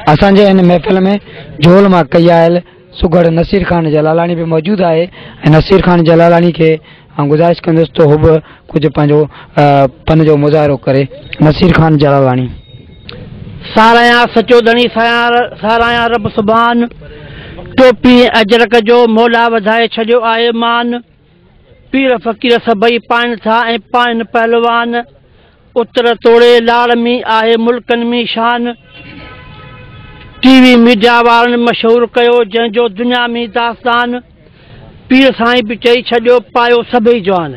असांजे इन महफ़िल में झोल मां कई आयल सुगड़ नसीर खान जलालानी भी मौजूद है। नसीर खान जलालानी के गुजारिश कंदुसि तो हू भी कुछ पंहिंजो पन जो मुज़ाहिरो करे। नसीर खान जलालानी। साराया सचो धणी साराया रब सुभान, टोपी अजरक जो मौला वधाए छॾियो आहे मान। पीर फ़कीर सभई पाइनि था ऐं पाइनि पहलवान, उतर तोड़े लाल में आहे मुल्कनि में शान। टीवी मीडिया वारनि मशहूरु कयो जंहिंजो दुनिया में दास्तान, पीर साईं बि चई छॾियो पायो सभई जवान।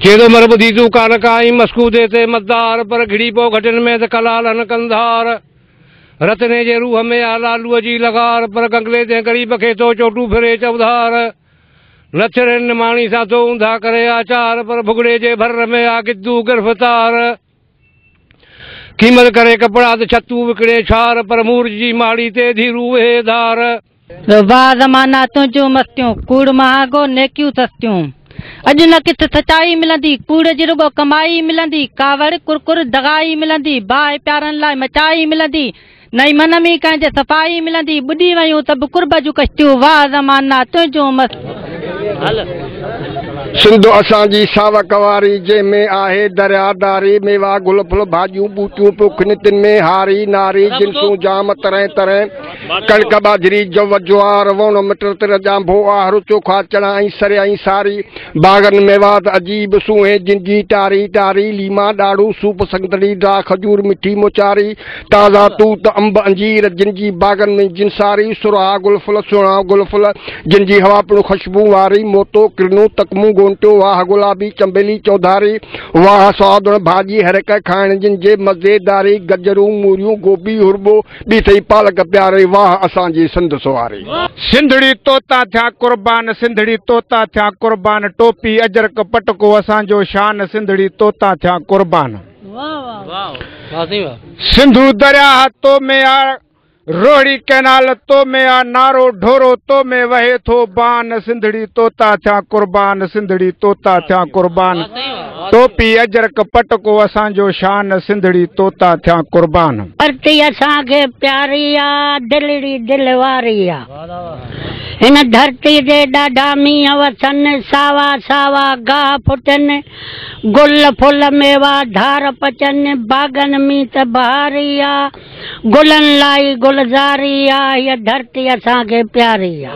चेदो मर ॿुधी तूं कान काई मस्कूदे ते मदार, पर घिड़ी पो घटनि में त कलालन कंधार। रतने जे रूह में आ लालूअ जी लगार, पर गंगले जे ग़रीब खे तो चोटू फिरे चौधार। नछरे निमाणी सां तो ऊंधा करे आचार, पर भुगड़े जे भर में आ गिद्दू गिरफ़्तार। कीमत करे कपड़ा त छतू विकिणे छार, पर मूर जी माड़ी ते धीरू वे धार। वाह ज़माना तुंहिंजूं मस्तियूं, कूड़ महांगो नेकियूं सस्तियूं। अॼु न किथे सचाई मिलंदी, कूड़ जी रुगो कमाई मिलंदी। कावड़ कुरकुर दगाई मिलंदी, भाई प्यारनि लाइ मचाई मिलंदी। नई मन में कंहिंजे सफ़ाई मिलंदी, ॿुॾी वयूं त बि कुर्ब जूं कश्तियूं। वाह ज़माना तुंहिंजूं मस्त। सिंधु असांजी सावक वारी, जंहिंमें आहे दरियादारी। मेवा गुल फुल भाॼियूं ॿूटियूं पोख नितिन में हारी नारी। जिनसूं जाम तरह तरह, कणक बाजरी जव ज्वार। वण मिट तिर ॼांभो आहर चोखा चणा ऐं सरियाई सारी। बागनि मेवात अजीब सूहे जिनजी टारी टारी। लीमा ॾाढ़ू सूप संगतड़ी ड्रा खजूर मिठी मुचारी। ताज़ा तूत अंब अंजीर जिनजी बागनि में जिनसारी। सुरहा गुल फुल सुहिणा गुल फुल जिनजी हवा पिणु ख़ुशबू वारी। मोतो किरनू तकमू गोंटियो, वाह गुलाबी चंबेली चौधारी। वाह स्वादुण भाॼी हर हिक खाइण जिनजे मज़ेदारी। गजरूं मूरियूं गोभी हुरबो ॿी अथई पालक प्यारे। वाह असांजी सिंध सवारी। सिंधड़ी तोता थिया कुर्बान, सिंधड़ी तोता थिया कुर्बान। टोपी अजरक पटको असांजो शान, सिंधड़ी तोता थिया कुर्बान। सिंधु दरिया तो में आ रोहड़ी कैनाल, तो में आ नारो ढोरो, तो में वहे थो बान। सिंधड़ी तोता थिया कुर्बान, सिंधड़ी तोता थिया कुर्बान। टोपी अजरक पटको असांजो शान, सिंधड़ी तोता थिया कुर्बान। धरती असांखे प्यारी आ, दिलड़ी दिल वारी आ। हिन धरती ते ॾाढा मींहं वसनि, सावा सावा गाह फुटनि। गुल फुल मेवा धार पचनि, बागनि में त बहारी आ। गुलनि लाइ गुलज़ारी आ, हीअ धरती असांखे प्यारी आ।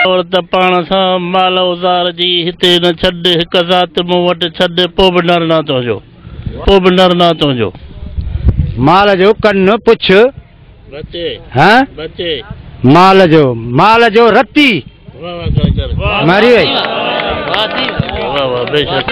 और त पाण सां माल उज़ार जी हिते न छॾ, हिक ज़ात मूं वटि छॾ, पोइ बि नर न तुंहिंजो, पोइ बि नर न तुंहिंजो। माल जो कन पुछ बचे हाँ बचे, माल जो रत्ती मारी वई। वाह वाह बेशक।